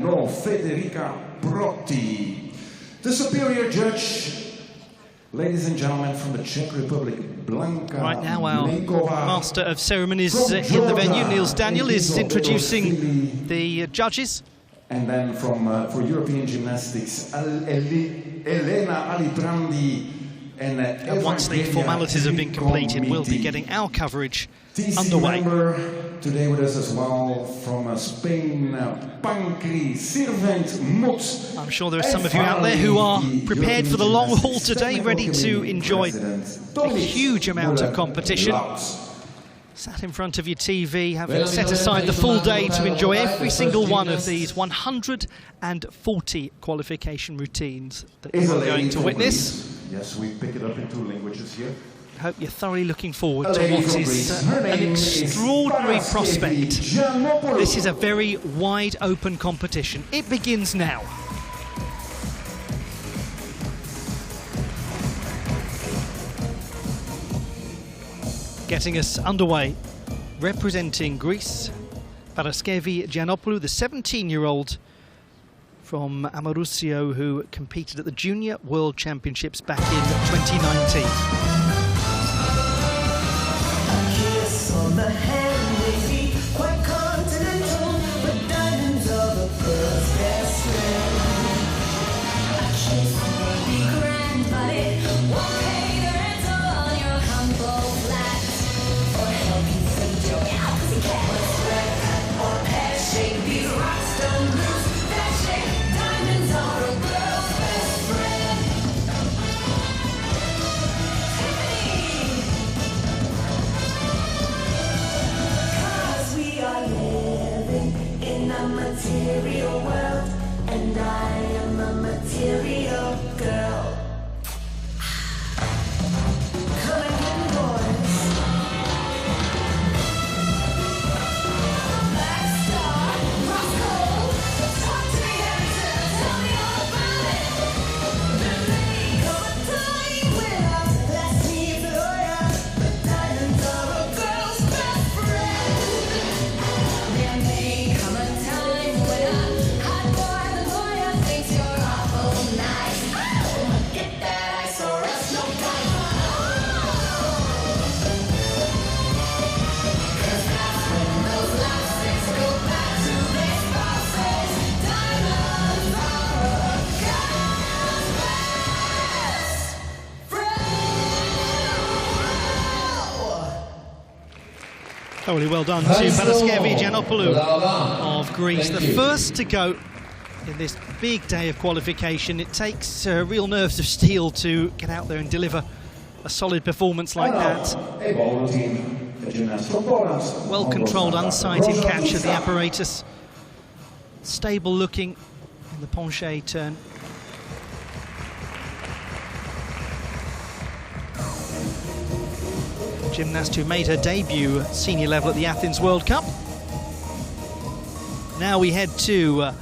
No, Federica Brotti. The superior judge, ladies and gentlemen, from the Czech Republic, Blanka. Right now, our Mlejnková. master of ceremonies in the venue, Niels Daniel, is introducing the judges. And then from for European gymnastics, Elena Alibrandi And once the formalities have been completed, we'll be getting our coverage underway. Today with us as well from Spain, Pankri Sirvent Mutz. I'm sure there are some of you out there who are prepared for the long haul today, ready to enjoy a huge amount of competition. Sat in front of your TV, having set aside the full day to enjoy every single one of these 140 qualification routines that you're going to witness. Yes, we pick it up in 2 languages here. I hope you're thoroughly looking forward to what is an extraordinary prospect. This is a very wide open competition. It begins now. Getting us underway, representing Greece, Paraskevi Giannopoulou, the 17-year-old from Amorussio who competed at the Junior World Championships back in 2019. On the hand may be quite continental, but diamonds are the first best friend. A kiss may be grand, but it won't pay the rent on your humble flat, or help you feed your cow 'cause you can't spread, or pear-shaped these rockstone roots that shake. Diamonds are a girl's best friend. Material world, and I am a material girl. Come again, boys. Black Star, Roscoe, talk to me, Harrison, tell me all about it. Then they come a time when I last me the lawyer, but diamonds are a girl's best friend. Then they come a time when a hot boy, the lawyer thinks you're awful nice. Oh, get that ice or else no time. 'Cause that's when those lipsticks go back to their spouses. Diamonds are a girl's best friend. Thoroughly well done to Paraskevi Giannopoulou of Greece, the first to go in this big day of qualification. It takes real nerves of steel to get out there and deliver a solid performance like that. Well-controlled, unsighted catch of the apparatus. Stable looking in the penché turn. Gymnast who made her debut at senior level at the Athens World Cup. Now we head to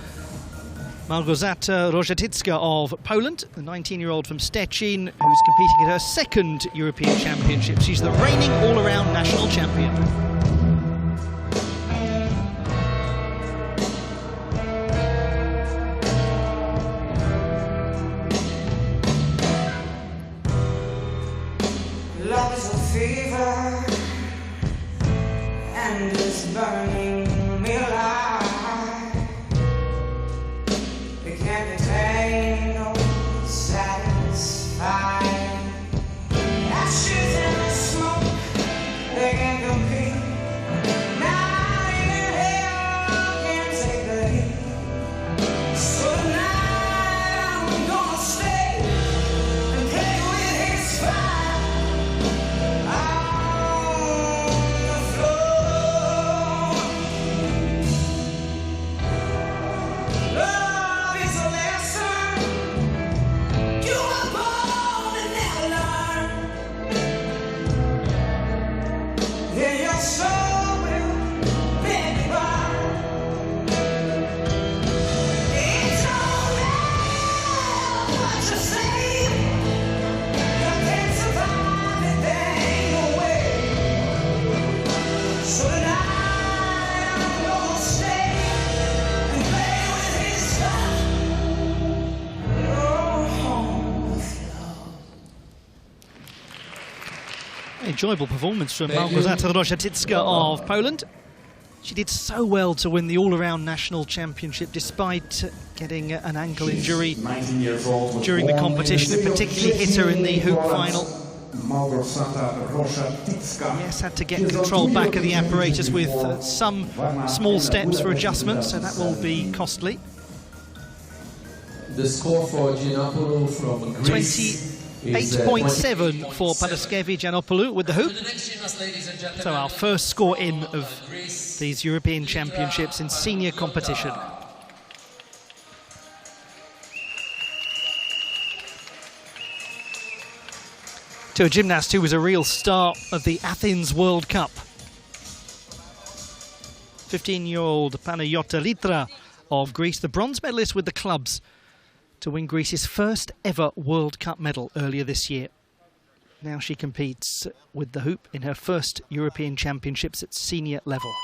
Małgorzata Rojatycka of Poland, the 19-year-old from Szczecin who's competing at her 2nd European Championship. She's the reigning all-around national champion. Love is a fever, and it's burning me alive. It can't contain or satisfy. Ashes and the smoke, they can't compete enjoyable performance from Małgorzata Rożatycka of Poland. She did so well to win the all-around national championship despite getting an ankle injury during the competition. It particularly hit her in the hoop final. Yes, had to get control back of the apparatus with some small steps for adjustment, so that will be costly. The score for Giannopoulou from Greece 28.7 for Paraskeva Giannopoulou with the hoop. So our first score in of these European Championships in senior competition. To a gymnast who was a real star of the Athens World Cup. 15-year-old Panayota Litra of Greece, the bronze medalist with the clubs, to win Greece's first ever World Cup medal earlier this year. Now she competes with the hoop in her first European Championships at senior level.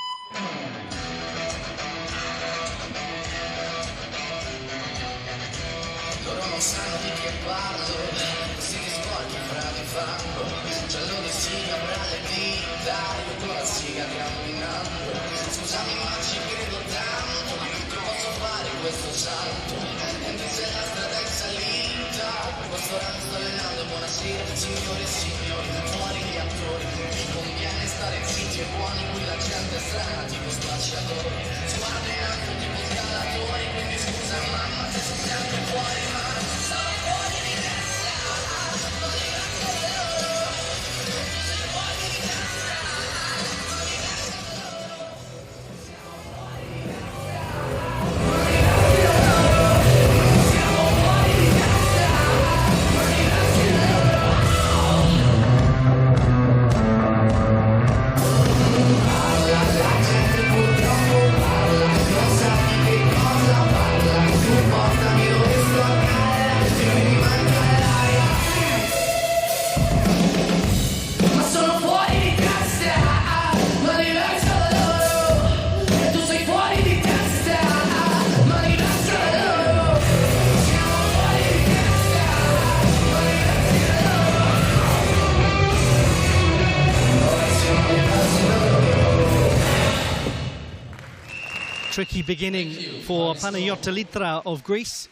Tricky beginning for Panayota Litra of Greece.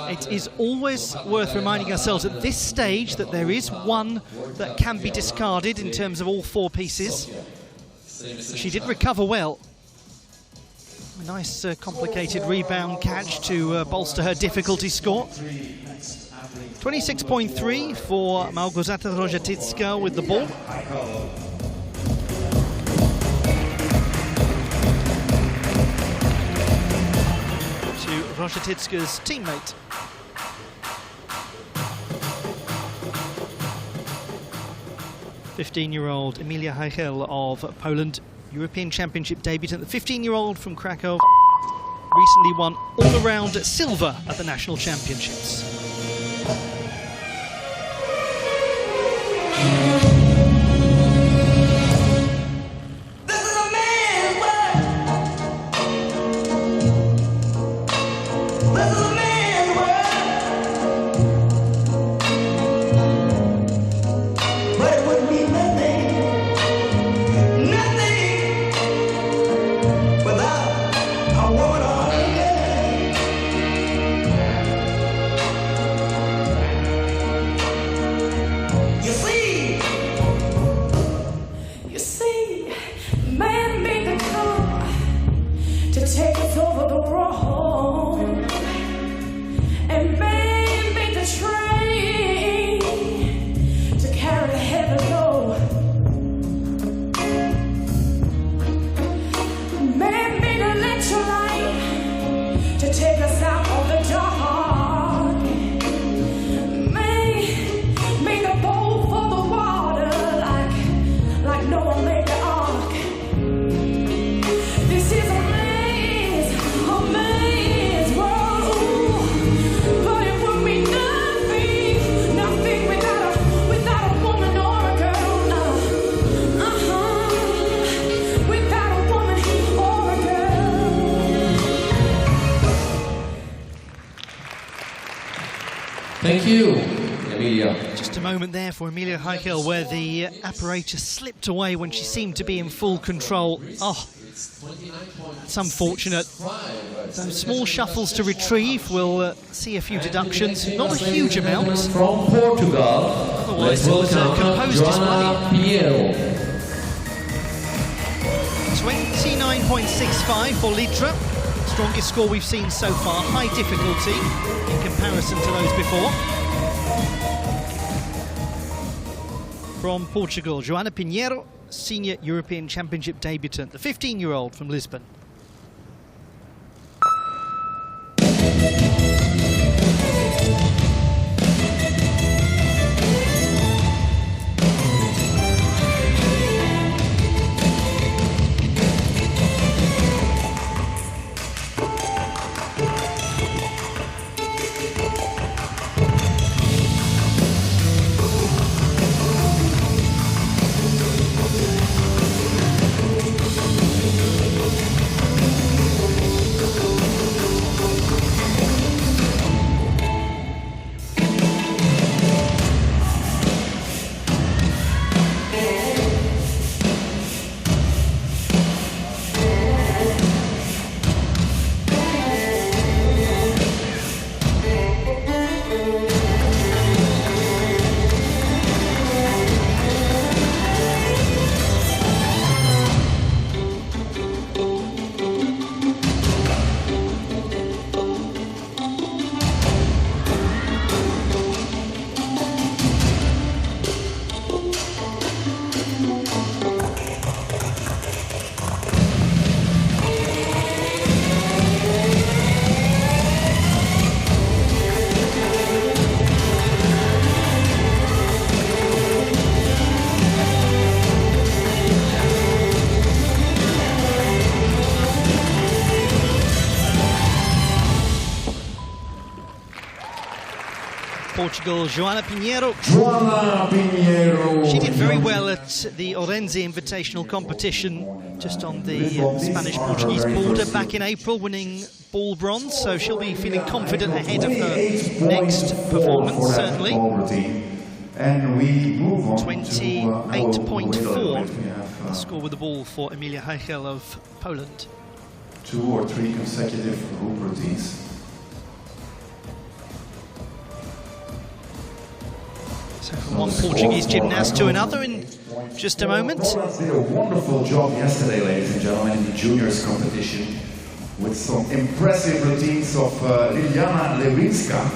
It is always worth reminding ourselves at this stage that there is one that can be discarded in terms of all four pieces. She did recover well. A nice complicated rebound catch to bolster her difficulty score. 26.3 for Małgorzata Rożatycka with the ball. Rożatycka's teammate. (15-year-old) Emilia Heichel of Poland, European Championship debutant. The 15-year-old from Krakow recently won all-around silver at the National Championships. Thank you, Emilia. Just a moment there for Emilia Heichel where the apparatus slipped away when she seemed to be in full control. Oh, that's unfortunate. Those small shuffles to retrieve. We'll see a few deductions. Not a huge amount. From Portugal, Otherwise, it was a composed display. 29.65 for Litra. Strongest score we've seen so far. High difficulty in comparison to those before. From Portugal, Joana Pinheiro, Senior European Championship debutant, the 15-year-old from Lisbon. Portugal, Joana Pinheiro. She did very well at the Orense Invitational competition just on the Spanish-Portuguese border back in April, winning ball bronze, so she'll be feeling confident ahead of her next performance, certainly. And we move on 28.4, the score with the ball for Emilia Heichel of Poland. 2 or 3 consecutive hoop routines. So from one Portuguese gymnast to another in just a moment. Poland did a wonderful job yesterday, ladies and gentlemen, in the juniors competition with some impressive routines of Liliana Lewinska,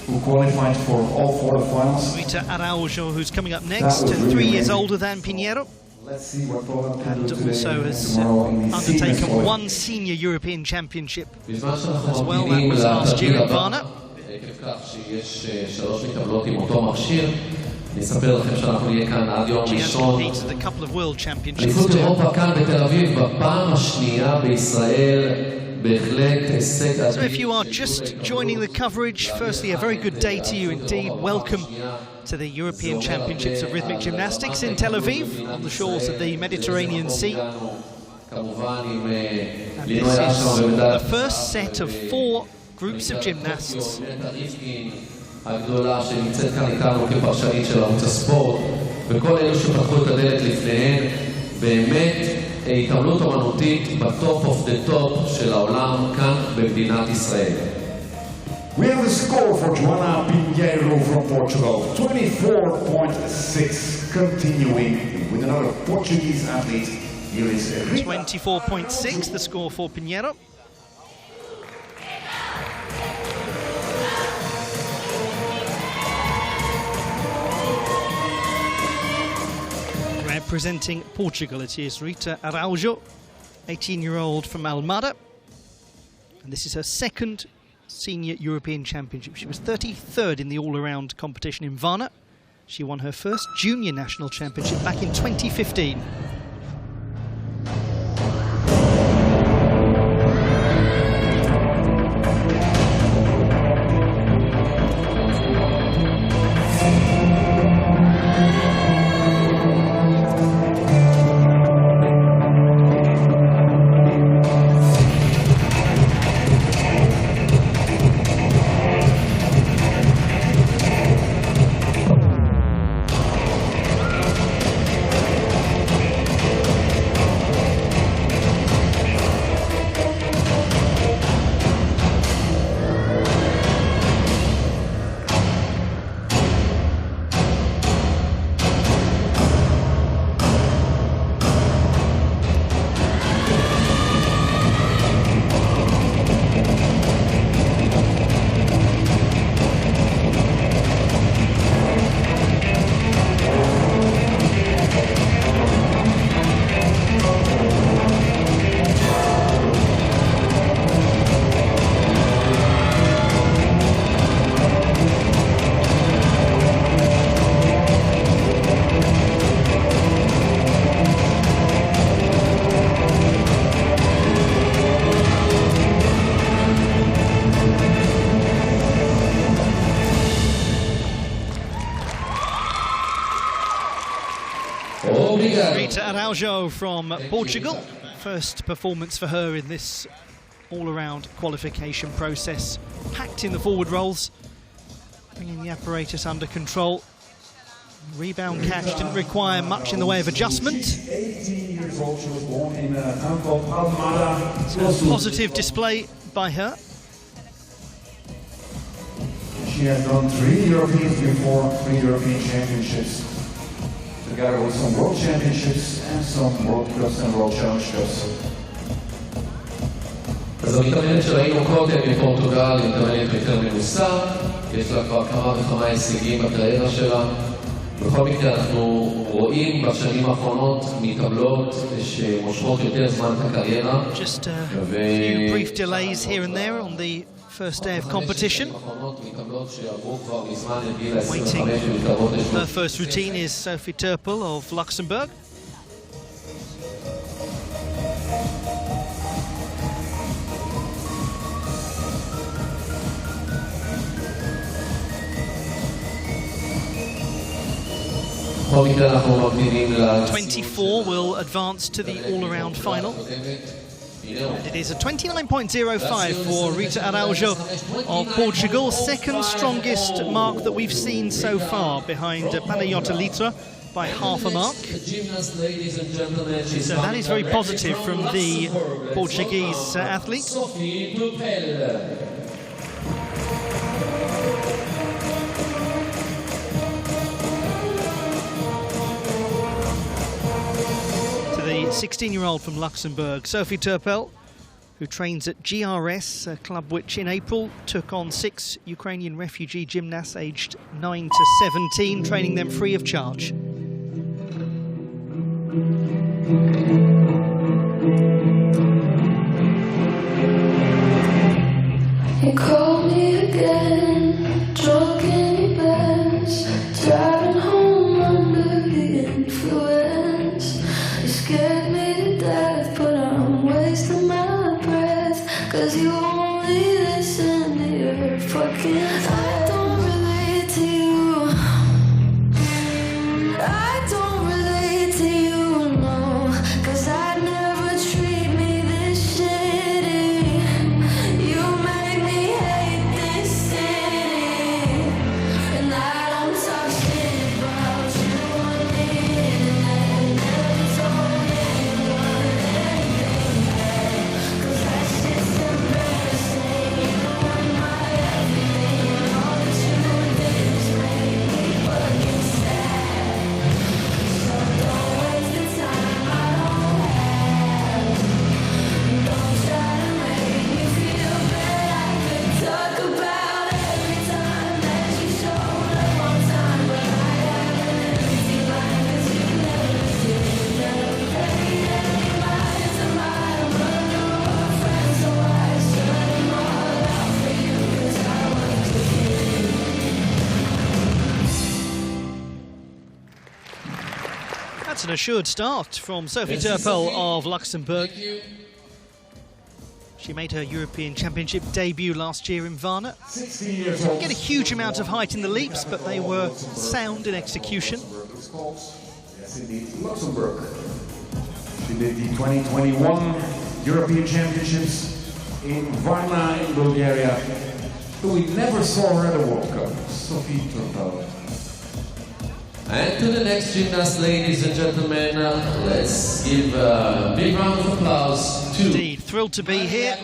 who qualified for all quarterfinals. Rita Araujo, who's coming up next, 3 years older than Pinheiro. Let's see what Poland can And do today, also has tomorrow in the undertaken seniors one senior European championship as as well. That was last year in Varna. She has competed at a couple of world championships too. So if you are just joining the coverage, firstly a very good day to you indeed. Welcome to the European Championships of Rhythmic Gymnastics in Tel Aviv on the shores of the Mediterranean Sea. And this is the first set of 4 groups of gymnasts. הגדולה שנמצאת כאן איתנו כפרשנית של ערוץ הספורט וכל אלו שפתחו את הדלת לפניהן באמת התעמלות אמנותית בטופ אוף דה טופ של העולם כאן במדינת ישראל. We have the score for Joana Pinheiro from Portugal, 24.6, continuing with another Portuguese athlete. Here is 24.6, the score for Pinheiro. Representing Portugal, it is Rita Araujo, 18-year-old from Almada. And this is her second Senior European Championship. She was 33rd in the all-around competition in Varna. She won her first Junior National Championship back in 2015. Araújo from Portugal. First performance for her in this all-around qualification process. Packed in the forward rolls, bringing the apparatus under control. Rebound catch didn't require much in the way of adjustment. 18 years old, she was born in a town called Palmada. So a positive display by her. She has done 3 Europeans before, 3 European Championships, together with some World Championships and some World Cups and World Challenge Cups. אז המתאמנת שראינו קודם מפורטוגל היא מתאמנת יותר מנוסה, יש לה כבר כמה וכמה הישגים בקריירה שלה. בכל מקרה אנחנו רואים בשנים האחרונות מתאבלות שמושכות יותר זמן את הקריירה. Just a few brief delays here and there on the first day of competition. Waiting. Her first routine is Sophie Turpel of Luxembourg. בכל מקרה אנחנו ממתינים 24 will advance to the all-around final. And it is a 29.05 for Rita Araújo of Portugal, second strongest mark that we've seen so far, behind Panayota Litra by half a mark. So that is very positive from the Portuguese athlete. The 16-year-old from Luxembourg, Sophie Turpel, who trains at GRS, a club which in April took on 6 Ukrainian refugee gymnasts aged 9 to 17, training them free of charge. You called me again, drunk in your Benz, driving home under the influence. You scared me to death, but I'm wasting my breath, 'cause you only listen to your fucking I don't relate to you. I don't relate to you, no, 'cause I'd never treat me this shitty. You make me hate this city, and I don't talk shit about you on the internet. Never told anyone anything bad, 'cause that shit's embarrassing. You are my everything, and all that you did is make me fucking sad. So don't waste the time I don't have. Don't try to make me feel bad. I could talk about every time that you showed up on time, but I have an empty mind, 'cause you never did. You never paid any mind to mine, but you're all friends, so I shut them all out for you, 'cause I want to hear. That's an assured start from Sophie Turpel of Luxembourg. She made her European Championship debut last year in Varna. 16 years old. Get a huge amount of height in the leaps, but they were sound in execution. Yes, indeed, Luxembourg. She did the 2021 European Championships in Varna in Bulgaria. But we never saw her at a World Cup. Sophie Turpel. And to the next gymnast, ladies and gentlemen, let's give a big round of applause to Indeed, thrilled to be here.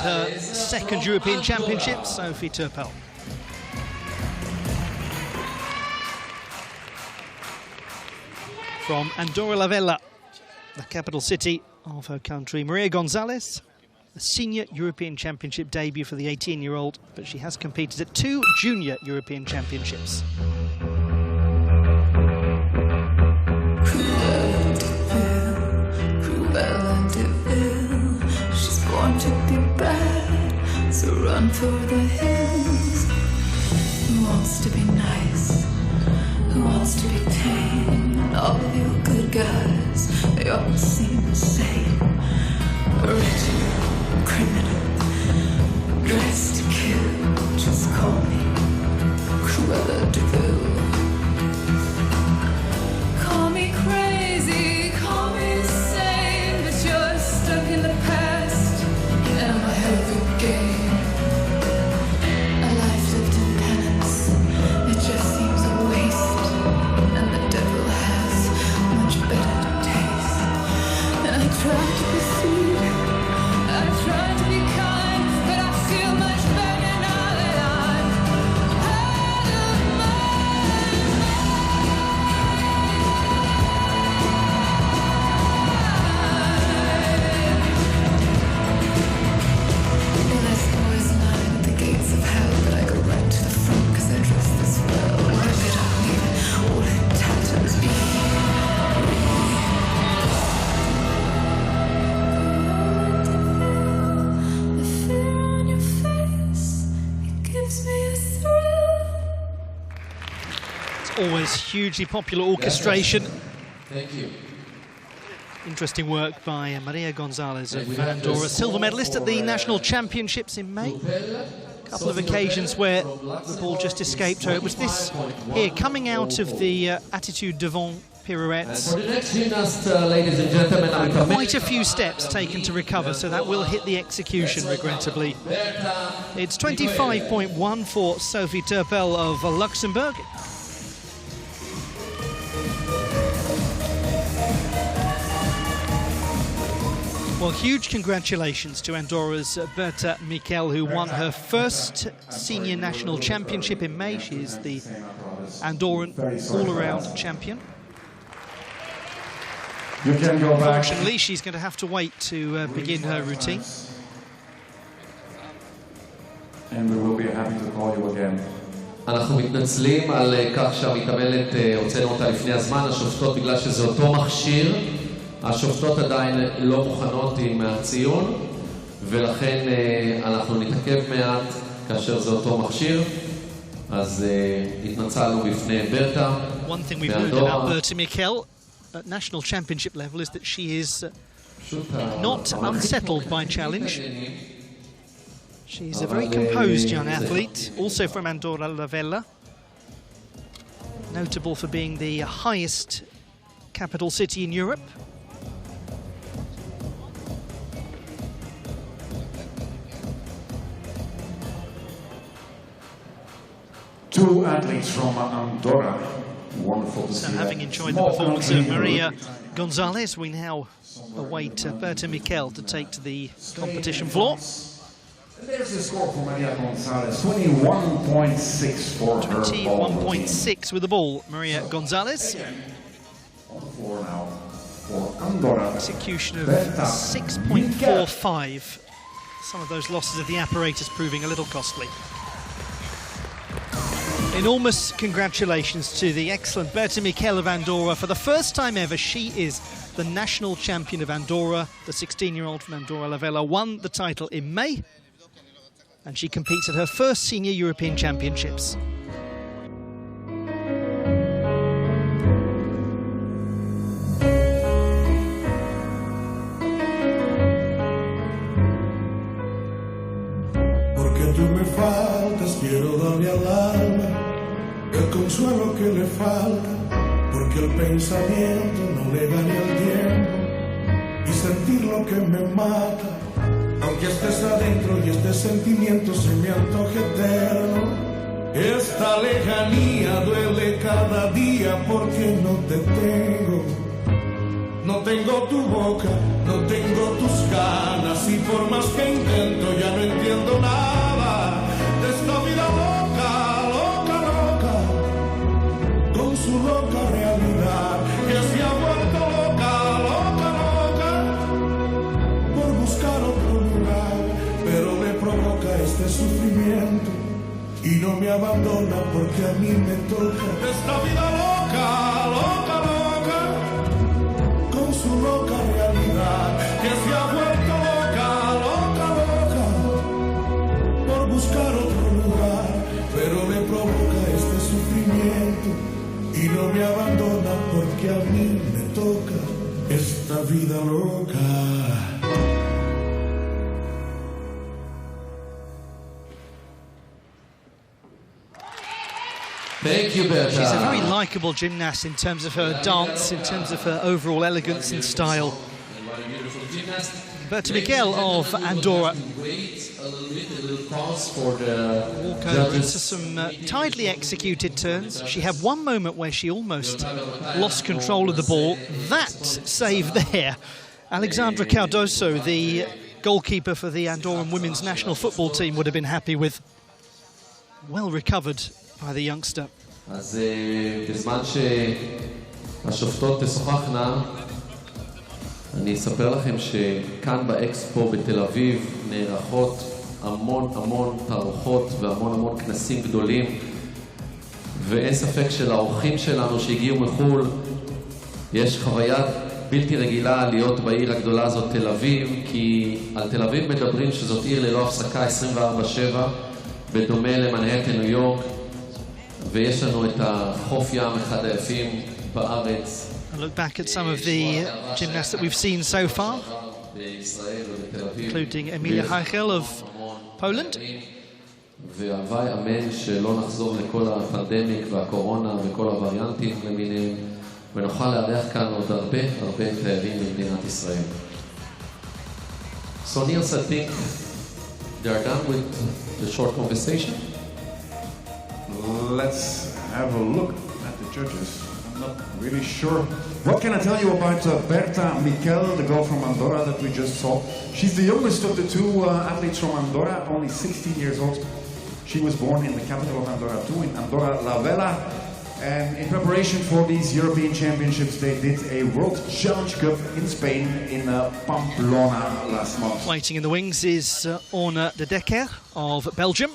Her second European Championship, Sophie Turpel. From Andorra la Vella, the capital city of her country, Maria Gonzalez, a senior European Championship debut for the 18-year-old, but she has competed at 2 junior European Championships. Cruella de Vil, she's born to be bad, so run for the hills. Who wants to be nice? Who wants to be tame? And all of you good guys, they all seem the same. Original, criminal, dressed to kill. Just call me Cruella de Vil. Call me crazy, call me always hugely popular orchestration. Thank you. Interesting work by Maria Gonzalez of Andorra, silver medalist at the national championships in May. A couple of occasions where the ball just escaped her. It was this here, coming out of the attitude devant pirouettes. For the next gymnast, ladies and gentlemen, Quite a few steps taken to recover, so that will hit the execution, regrettably. It's 25.1 for Sophie Turpel of Luxembourg. Well, huge congratulations to Andorra's Berta Mikel, who won her first senior national championship in May. She is the Andorran all-around champion. You can go back. Unfortunately, she's going to have to wait to begin her routine. And we will be happy to call you again. אנחנו מתנצלים על כך שהמתעמלת הוצאנו אותה לפני הזמן, השופטות בגלל שזה אותו מכשיר. השופטות עדיין לא מוכנות עם הציון, ולכן אנחנו נתעכב מעט כאשר זה אותו מכשיר. אז התנצלנו בפני ברטה. One thing we've learned about Berta Mikel at national championship level is that she is not unsettled by challenge. She's a very composed young athlete, also from Andorra la Vella, notable for being the highest capital city in Europe. Two athletes from Andorra. Wonderful to see. So having enjoyed the performance of Maria Gonzalez, we now await Berta Mikel to take to the competition floor. There's the score for Maria Gonzalez, 21.6 for her. 21.6 with the ball, Maria Gonzalez. On the floor now for Andorra. Execution of 6.45. Some of those losses of the apparatus proving a little costly. Enormous congratulations to the excellent Berta Mikel of Andorra. For the first time ever, she is the national champion of Andorra. The 16-year-old from Andorra la Vella won the title in May, and she competes at her first senior European championships. Porque tú me faltas, quiero darle al alma el consuelo que le falta, porque el pensamiento no le gane el tiempo y sentir lo que me mata. Aunque estés adentro y este sentimiento se me antoje eterno, esta lejanía duele cada día porque no te tengo. No tengo tu boca, no tengo tus ganas y por más que intento ya no entiendo nada de esta vida loca, loca, loca, con su loca realidad que se ha vuelto loca, loca, loca, por buscar otro lugar, pero me provoca este sufrimiento y no me abandona porque a mí me toca esta vida loca, loca, loca, con su loca realidad que se ha vuelto loca, loca, loca, por buscar otro lugar, pero me provoca este sufrimiento y no me abandona porque a mí me toca esta vida loca. Thank you, Berta. She's a very likeable gymnast in terms of her dance, in terms of her overall elegance and style. Berta Mikel of Andorra. Walk over into some tidily executed turns. She had one moment where she almost lost control of the ball. That save there, Alexandra Cardoso, the goalkeeper for the Andorran women's national football team, would have been happy with. Well recovered by the youngster. אז בזמן שהשופטות תשוחחנה, אני אספר לכם שכאן באקספו בתל אביב נערכות המון תערוכות והמון כנסים גדולים, ואין ספק שלאורחים שלנו שהגיעו מחול יש חוויה בלתי רגילה להיות בעיר הגדולה הזאת תל אביב, כי על תל אביב מדברים שזאת עיר ללא הפסקה 24/7, בדומה למנהטן ניו יורק, ויש לנו את החוף ים אחד היפים בארץ. And look back at some of the gymnasts that we've seen so far, including Emilia Heichel of Poland. והלוואי אמן שלא נחזור לכל הפנדמיק והקורונה וכל הווריאנטים למיניהם, ונוכל לארח כאן עוד הרבה תיירים במדינת ישראל. So Niels, I think they are done with the short conversation. Let's have a look at the judges. I'm not really sure. What can I tell you about Berta Mikel, the girl from Andorra that we just saw? She's the youngest of the two athletes from Andorra, only 16 years old. She was born in the capital of Andorra too, in Andorra La Vella. And in preparation for these European Championships, they did a World Challenge Cup in Spain, in Pamplona last month. Waiting in the wings is Orne de Decker of Belgium.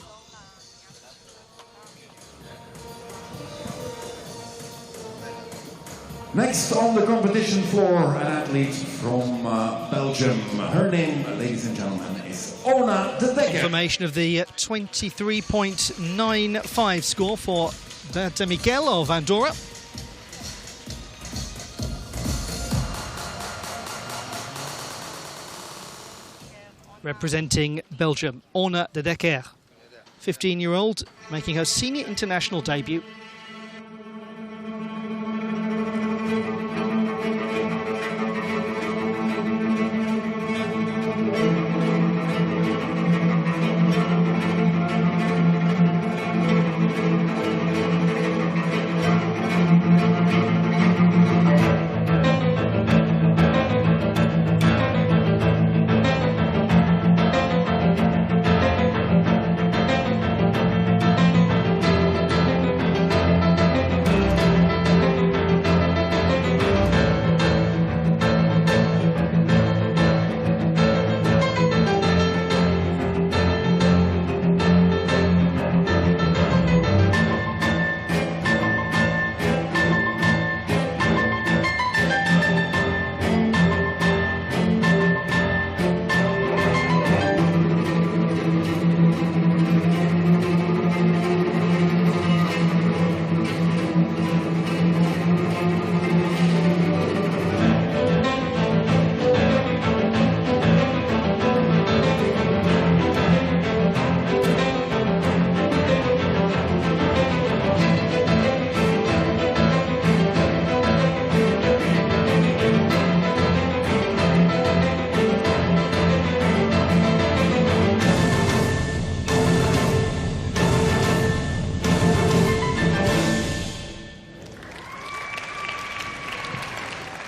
Next on the competition floor, an athlete from Belgium. Her name, ladies and gentlemen, is Orne de Decker. Confirmation of the 23.95 score for Berta Mikel of Andorra. Representing Belgium, Orne de Decker, 15-year-old, making her senior international debut.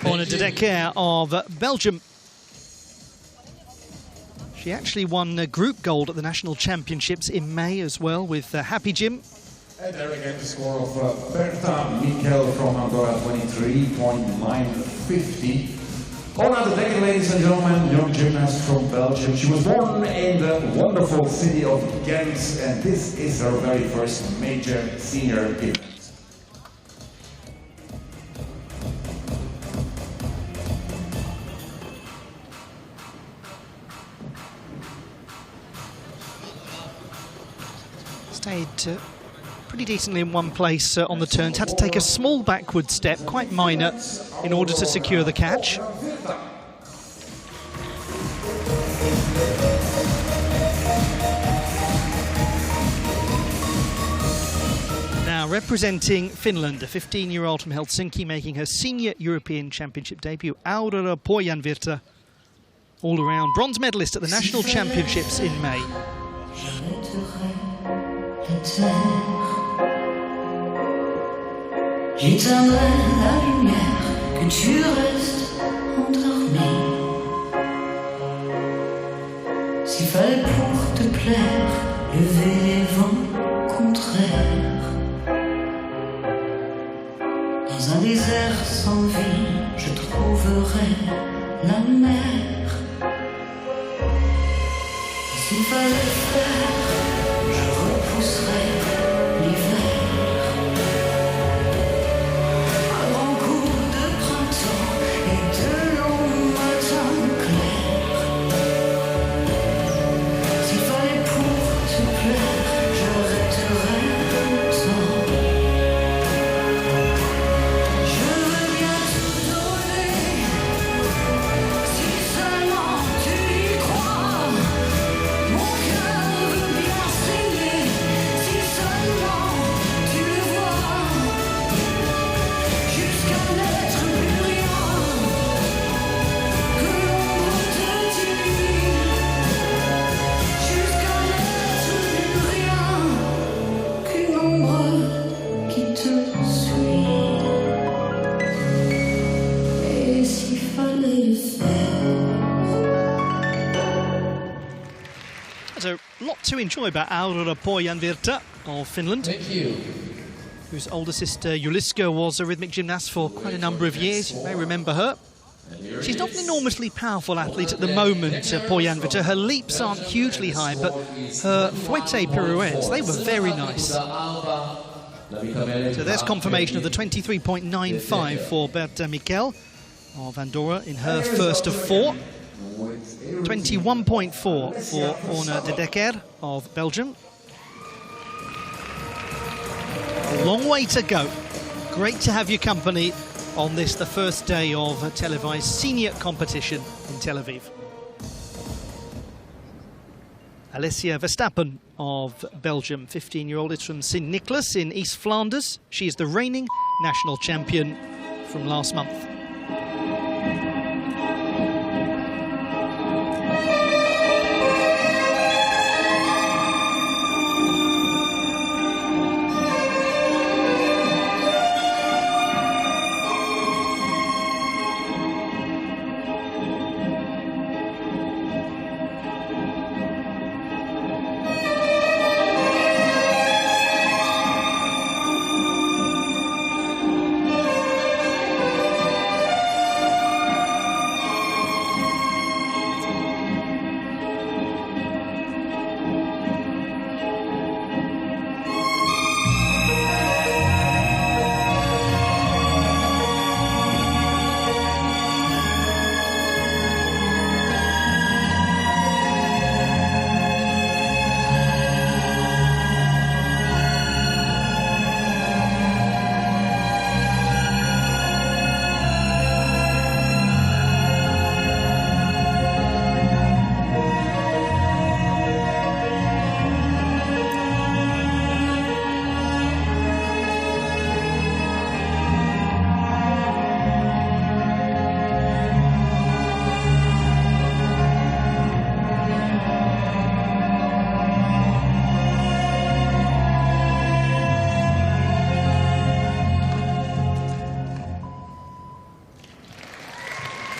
Orne de Decker of Belgium. She actually won group gold at the National Championships in May as well with Happy Jim. And there again the score of Berta Mikel from Andorra, 23.950. Orne de Decker, ladies and gentlemen, young gymnast from Belgium. She was born in the wonderful city of Ghent, and this is her very first major senior event. Stayed pretty decently in one place on the turns. Had to take a small backward step, quite minor, in order to secure the catch. Now representing Finland, a 15-year-old from Helsinki making her senior European Championship debut, Aurora Pojanvirta, all-around bronze medalist at the National Championships in May. J'éteindrai la lumière, que tu restes endormi. S'il fallait pour te plaire, lever les vents contraires. Dans un désert sans vie, je trouverai la mer. Et s'il fallait faire, je repousserai l'hiver. Un grand coup de printemps et de longs matins clairs. S'il fallait pour te plaire, j'arrêterai le temps. lot to enjoy about Aurora Pojanvirta of Finland, Thank you. whose older sister Juliska was a rhythmic gymnast for quite a number of years. You may remember her. She's not an enormously powerful athlete at the moment, Pojanvirta. Her leaps aren't hugely high, but her fouette pirouettes, they were very nice. So there's confirmation of the 23.95 for Bertha Mikkel of Andorra in her first of 4. 21.4 for Orna de Decker of Belgium. A long way to go. Great to have your company on this, the first day of a televised senior competition in Tel Aviv. Alessia Verstappen of Belgium, 15-year-old, is from Sint-Nicholas in East Flanders. She is the reigning national champion from last month.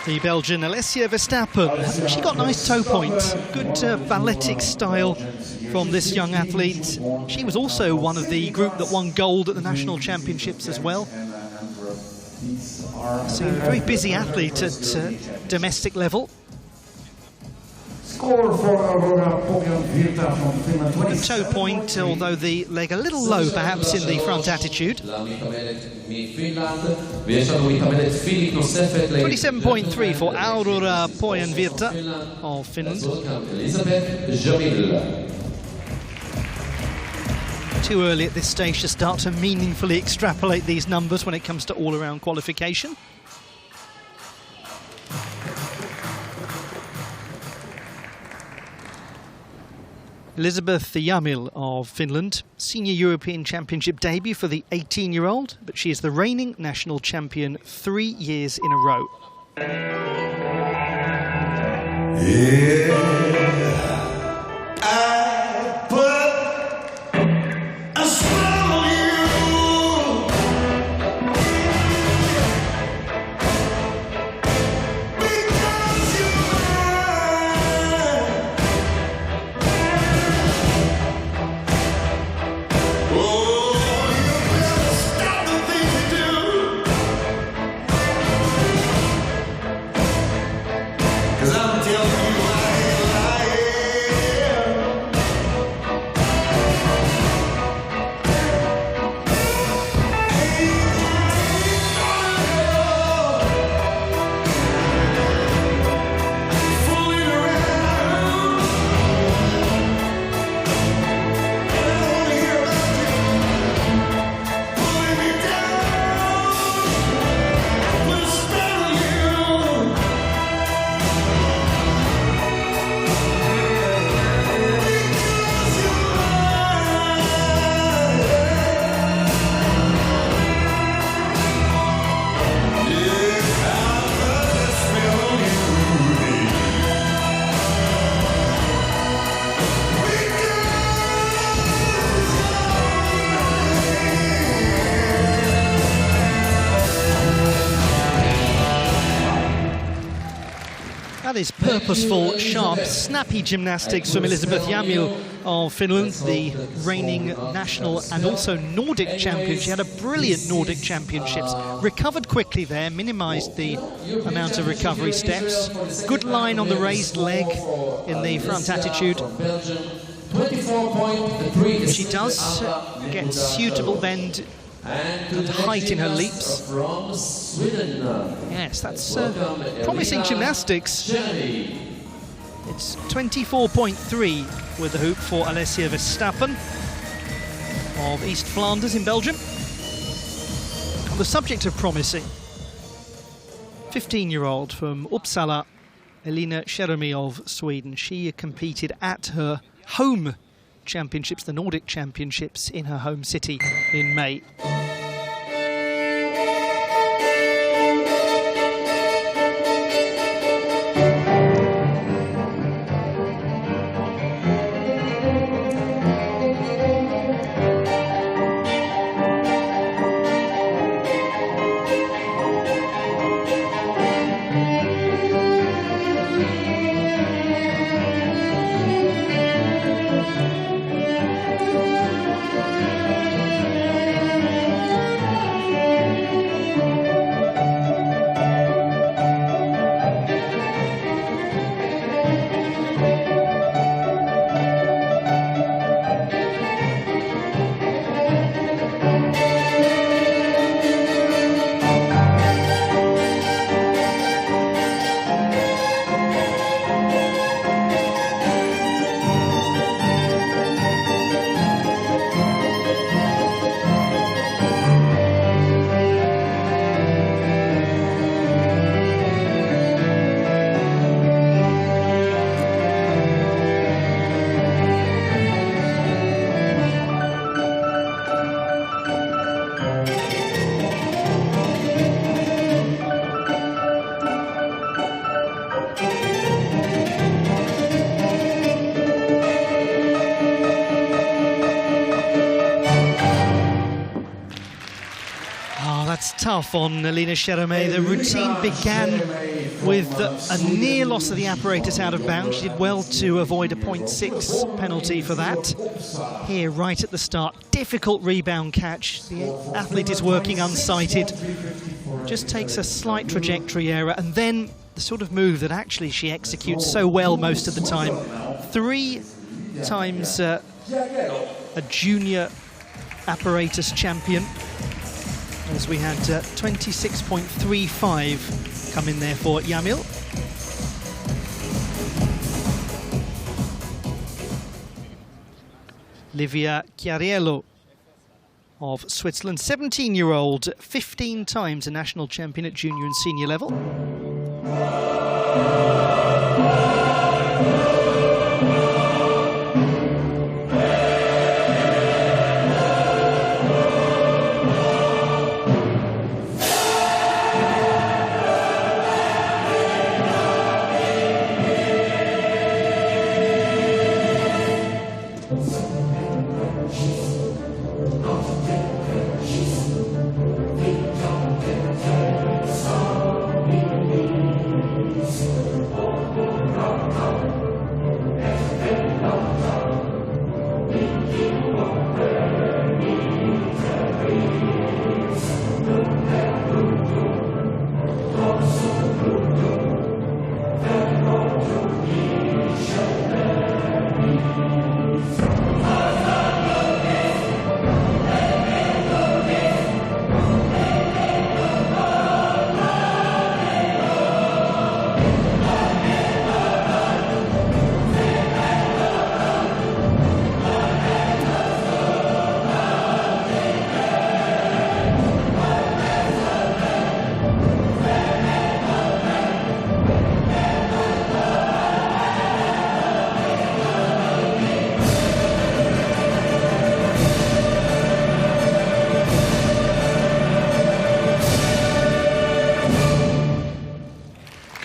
The Belgian Alessia Verstappen, she got nice toe points, good balletic style from this young athlete. She was also one of the group that won gold at the national championships as well. So a very busy athlete at domestic level. Score for Aurora Pojanvirta from Finland. Good toe point, although the leg a little low perhaps in the front attitude. 27.3 for Aurora Pojanvirta of Finland. Too early at this stage to start to meaningfully extrapolate these numbers when it comes to all-around qualification. Elizabeth Jamil of Finland, Senior European Championship debut for the 18-year-old, but she is the reigning national champion 3 years in a row. That is purposeful, sharp, snappy gymnastics from Elizabeth Jamil of Finland, the reigning national and also Nordic champion. She had a brilliant Nordic championships. Recovered quickly there, minimised the amount of recovery steps. Good line on the raised leg in the front attitude. She does get suitable bend and height in her leaps. Yes, that's promising gymnastics. It's 24.3 with the hoop for Alessia Verstappen of East Flanders in Belgium. On the subject of promising, 15-year-old from Uppsala, Elina Cheremi of Sweden. She competed at her home championships, the Nordic championships, in her home city in May. Tough on Elina Cheremi. The routine began with a near loss of the apparatus out of bounds. She did well to avoid a 0.6 penalty for that. Here, right at the start, difficult rebound catch. The athlete is working unsighted. Just takes a slight trajectory error, and then the sort of move that actually she executes so well most of the time. 3 times a junior apparatus champion, as we had 26.35 come in there for Jamil. Livia Chiariello of Switzerland, 17-year-old, 15 times a national champion at junior and senior level.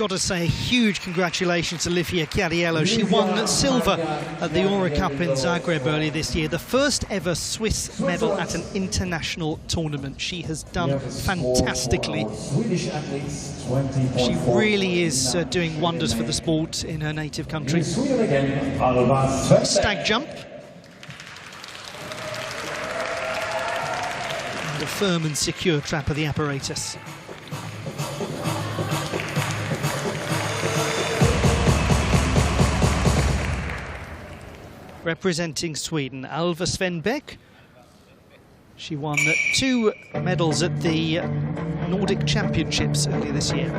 got to say a huge congratulations to Livia Chiariello. She won silver at the Aura Cup in Zagreb earlier this year, the first ever Swiss medal at an international tournament. She has done fantastically. She really is doing wonders for the sport in her native country. Stag jump. And a firm and secure trap of the apparatus. Representing Sweden, Alva Svenbeck. She won 2 medals at the Nordic Championships earlier this year.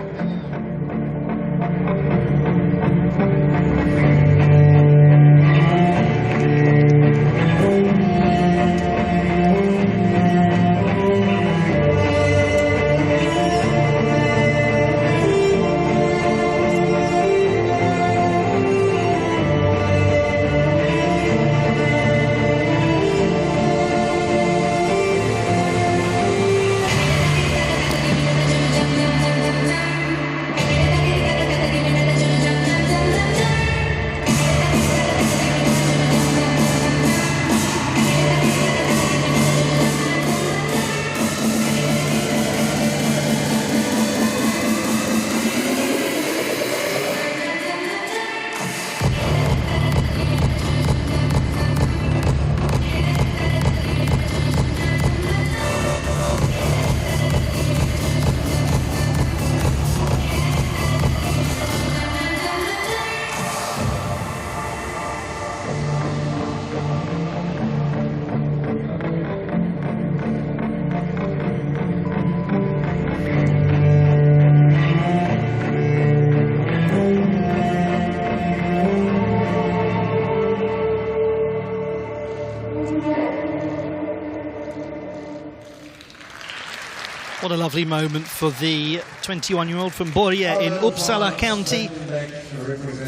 What a lovely moment for the 21-year-old from Borje in Uppsala County.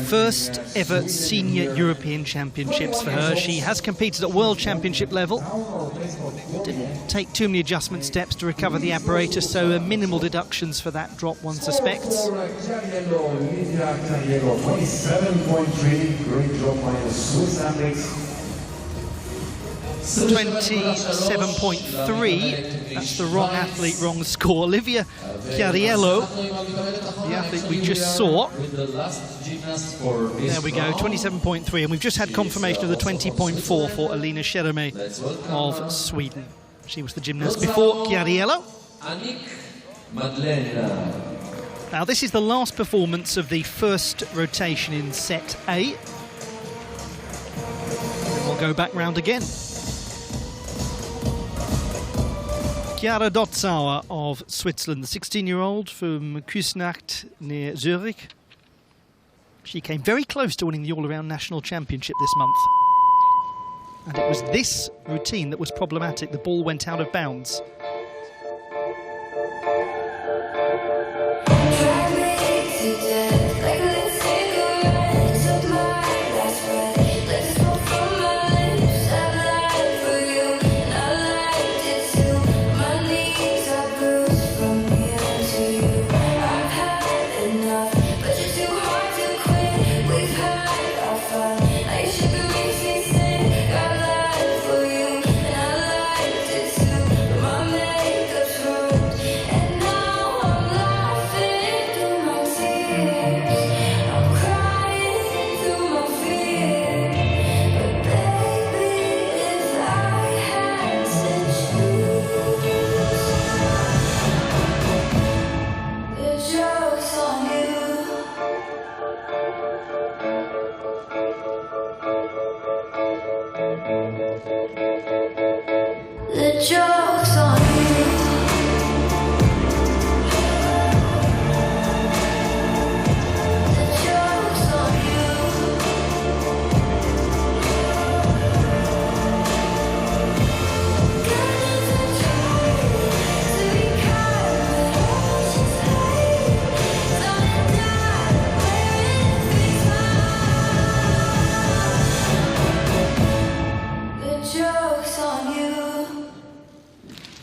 First ever senior European Championships for her. She has competed at World Championship level. Didn't take too many adjustment steps to recover the apparatus, so minimal deductions for that drop, one suspects. 27.3, great job by the Swiss athletes. 27.3, that's the wrong athlete, wrong score. Livia Chiariello, the athlete we just saw. There we go, 27.3, and we've just had confirmation of the 20.4 for Alina Schereme of Sweden. She was the gymnast before Chiariello. Now this is the last performance of the first rotation in set A. And we'll go back round again. Chiara Dotzauer of Switzerland, the 16-year-old from Küsnacht near Zurich. She came very close to winning the all-around national championship this month. And it was this routine that was problematic. The ball went out of bounds.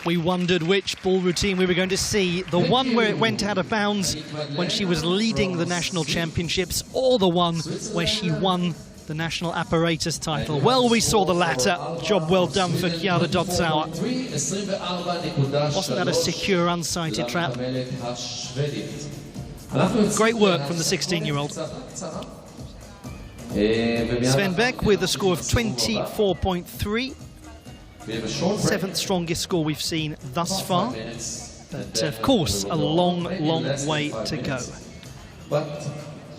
We wondered which ball routine we were going to see. The one where it went out of bounds when she was leading the national championships, or the one where she won the national apparatus title. Well, we saw the latter. Job well done for Chiara Dotzauer. Wasn't that a secure, unsighted trap? Great work from the 16-year-old. Sven Beck with a score of 24.3. Seventh strongest score we've seen thus far. But of course, a long, long way to go. But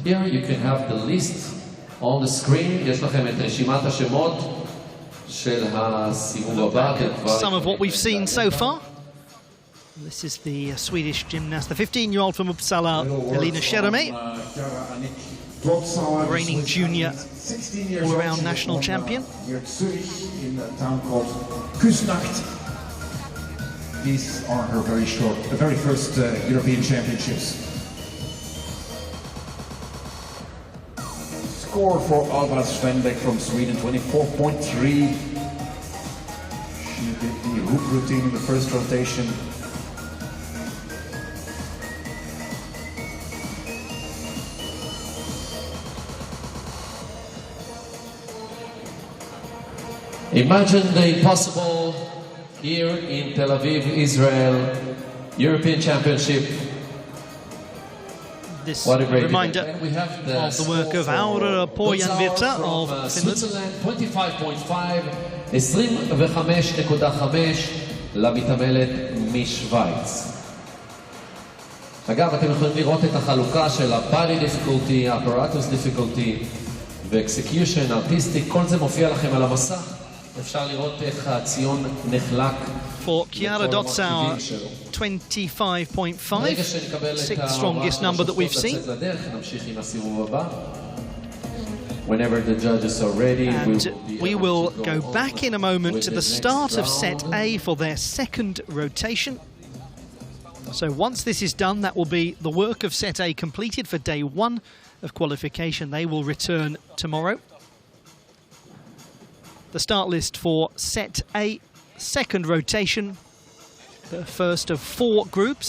here you can have the list on the screen. יש לכם את רשימת השמות של הסיבוב הבא. Some of what we've seen so far. This is the Swedish gymnast, the 15-year-old from Uppsala, Elina Scherame, reigning junior all-around national champion. Here Zurich in a town called Küsnacht. These are her very first European Championships. Score for Alva Svenbeck from Sweden, 24.3. She did the hoop routine in the first rotation. Imagine the impossible here in Tel Aviv, Israel, European Championship. This What a great reminder event. We have of the work of Aura Pojanvirta of Finland. Switzerland, 25.5, 25.5 למתעמלת משוויץ. אגב, אתם יכולים לראות את החלוקה של ה-body difficulty, apparatus difficulty ו-execution, artistic, כל זה מופיע לכם על המסך. אפשר לראות איך הציון נחלק. For Chiara Dotzauer, 25.5, sixth strongest number that we've seen. Whenever the judges are ready, And we will go back in a moment to the start of set A for their second rotation. So once this is done, that will be the work of set A completed for day one of qualification. They will return tomorrow. The start list for set A, second rotation, the first of 4 groups.